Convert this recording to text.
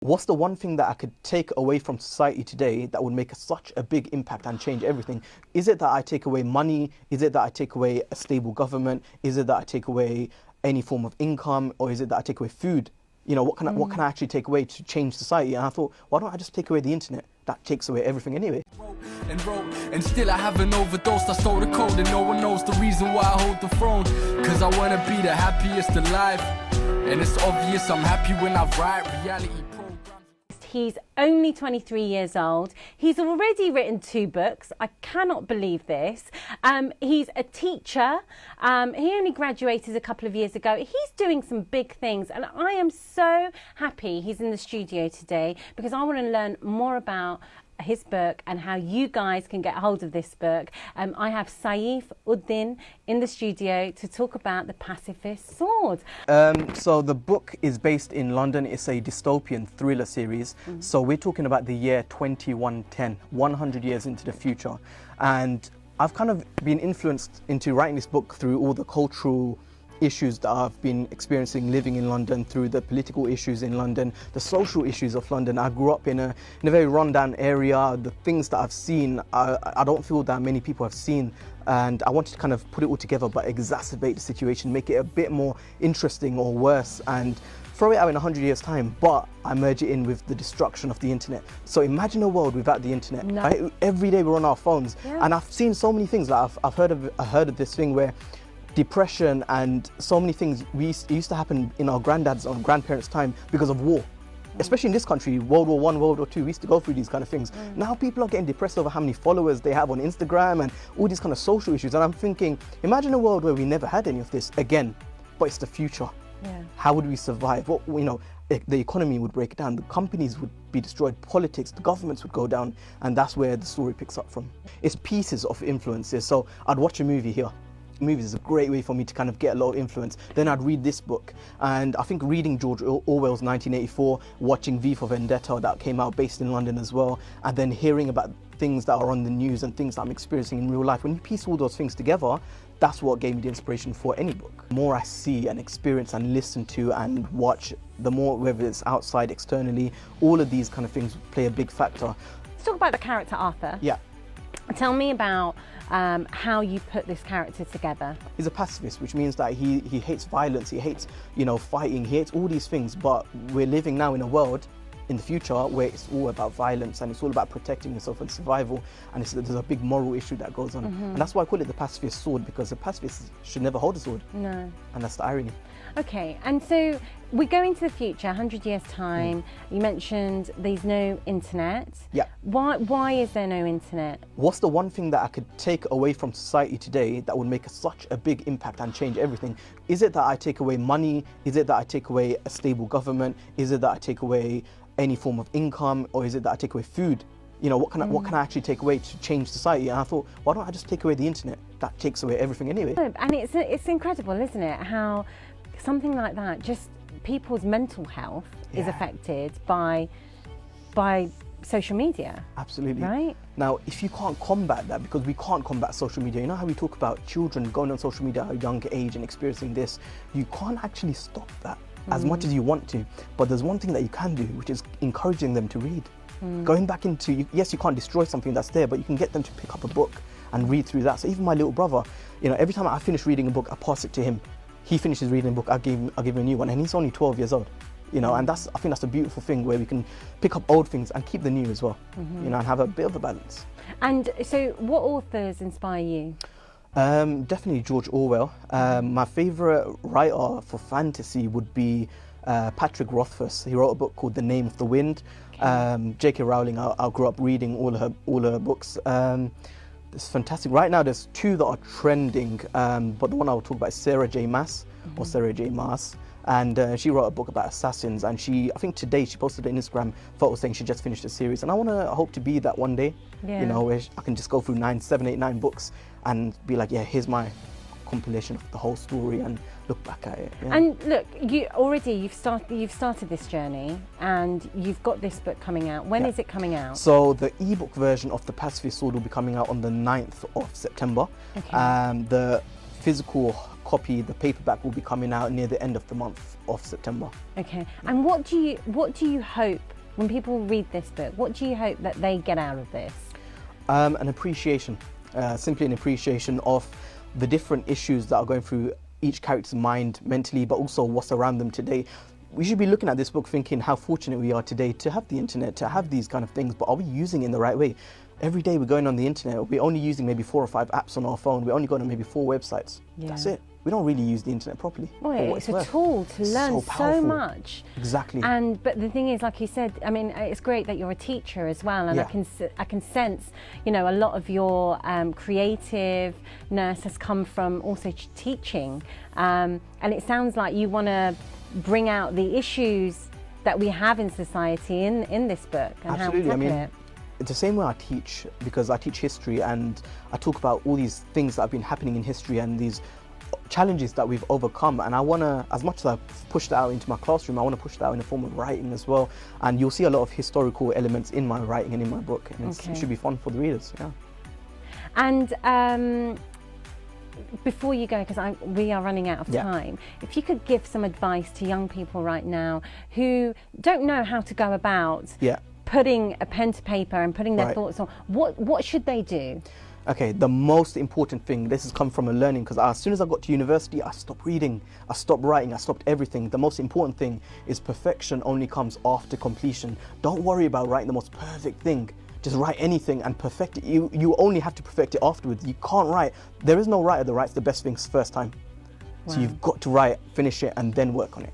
What's the one thing that I could take away from society today that would make such a big impact and change everything? Is it that I take away money? Is it that I take away a stable government? Is it that I take away any form of income? Or is it that I take away food? You know, what can I actually take away to change society? And I thought, why don't I just take away the internet? That takes away everything anyway. And still I haven't overdosed. I stole the code and no one knows the reason why I hold the throne. Cause I wanna be the happiest alive. And it's obvious I'm happy when I write reality programs. He's only 23 years old. He's already written 2 books. I cannot believe this. He's a teacher. He only graduated a couple of years ago. He's doing some big things, and I am so happy he's in the studio today because I want to learn more about his book and how you guys can get hold of this book. I have M.S.Uddin in the studio to talk about the Pacifist Sword. So the book is based in London. It's a dystopian thriller series. So we're talking about the year 2110, 100 years into the future. And I've kind of been influenced into writing this book through all the cultural issues that I've been experiencing living in London, through the political issues in London, the social issues of London. I grew up in a very run-down area. The things that I've seen, I don't feel that many people have seen, and I wanted to kind of put it all together but exacerbate the situation, make it a bit more interesting or worse, and throw it out in 100 years time, but I merge it in with the destruction of the internet. So imagine a world without the internet. No. Right? Every day we're on our phones, and I've seen so many things. Like I've heard of this thing where depression and so many things used to happen in our granddads or grandparents' time because of war. Especially in this country, World War I, World War II, we used to go through these kind of things. Now people are getting depressed over how many followers they have on Instagram and all these kind of social issues. And I'm thinking, imagine a world where we never had any of this again, but it's the future. Yeah. How would we survive? What, you know, the economy would break down, the companies would be destroyed, politics, the governments would go down, and that's where the story picks up from. It's pieces of influences. So I'd watch a movie here. Movies is a great way for me to kind of get a lot of influence. Then I'd read this book, and I think reading George Orwell's 1984, watching V for Vendetta that came out based in London as well, and then hearing about things that are on the news and things that I'm experiencing in real life. When you piece all those things together, that's what gave me the inspiration for any book. The more I see and experience and listen to and watch, the more, whether it's outside, externally, all of these kind of things play a big factor. Let's talk about the character Arthur. Yeah. Tell me about how you put this character together. He's a pacifist, which means that he hates violence, he hates, you know, fighting, he hates all these things, but we're living now in a world in the future where it's all about violence and it's all about protecting yourself and survival, and there's a big moral issue that goes on. And that's why I call it the Pacifist Sword, because the pacifists should never hold a sword. No. And that's the irony. Okay, and so we go into the future, 100 years time. You mentioned there's no internet. Yeah. Why is there no internet? What's the one thing that I could take away from society today that would make such a big impact and change everything? Is it that I take away money? Is it that I take away a stable government? Is it that I take away any form of income? Or is it that I take away food? You know, what can I actually take away to change society? And I thought, why don't I just take away the internet? That takes away everything anyway. And it's incredible, isn't it? How something like that, just people's mental health is affected by social media. Absolutely. Right? Now, if you can't combat that, because we can't combat social media, you know how we talk about children going on social media at a young age and experiencing this, you can't actually stop that as much as you want to. But there's one thing that you can do, which is encouraging them to read. Going back into, yes, you can't destroy something that's there, but you can get them to pick up a book and read through that. So even my little brother, you know, every time I finish reading a book, I pass it to him. He finishes reading a book, I'll give him a new one, and he's only 12 years old. You know, and I think that's a beautiful thing where we can pick up old things and keep the new as well, you know, and have a bit of a balance. And so what authors inspire you? Definitely George Orwell. My favourite writer for fantasy would be Patrick Rothfuss. He wrote a book called The Name of the Wind. J.K. Rowling, I grew up reading all her books. It's fantastic. Right now there's 2 that are trending, but the one I'll talk about is Sarah J. Maas, or Sarah J. Maas. And she wrote a book about assassins, and I think today she posted an Instagram photo saying she just finished a series, and I hope to be that one day, you know, where I can just go through 7, 8, 9 books and be like, yeah, here's my compilation of the whole story, and look back at it. Yeah. And look, you've started this journey, and you've got this book coming out. When is it coming out? So the ebook version of the Pacifist Sword will be coming out on the 9th of September. Okay. The physical copy, the paperback, will be coming out near the end of the month of September. Okay. And what do you hope when people read this book, what do you hope that they get out of this? An appreciation, simply an appreciation of the different issues that are going through each character's mind mentally, but also what's around them today. We should be looking at this book thinking how fortunate we are today to have the internet, to have these kind of things, but are we using it in the right way? Every day we're going on the internet, we're only using maybe 4 or 5 apps on our phone, we're only going on maybe 4 websites. Yeah. That's it. We don't really use the internet properly. Well, it's a tool to learn so much. Exactly. But the thing is, like you said, I mean, it's great that you're a teacher as well, and Yeah. I can sense, you know, a lot of your creativeness has come from also teaching, and it sounds like you want to bring out the issues that we have in society in this book and Absolutely. how we tackle it. It's the same way I teach, because I teach history and I talk about all these things that have been happening in history and these challenges that we've overcome, and I want to, as much as I've pushed that out into my classroom, I want to push that out in the form of writing as well, and you'll see a lot of historical elements in my writing and in my book, and it should be fun for the readers. Yeah. And before you go, because we are running out of time, if you could give some advice to young people right now who don't know how to go about putting a pen to paper and putting their thoughts on, what should they do? Okay, the most important thing, this has come from a learning, because as soon as I got to university, I stopped reading, I stopped writing, I stopped everything. The most important thing is perfection only comes after completion. Don't worry about writing the most perfect thing. Just write anything and perfect it. You only have to perfect it afterwards. You can't write. There is no writer that writes the best things first time. Wow. So you've got to write, finish it, and then work on it.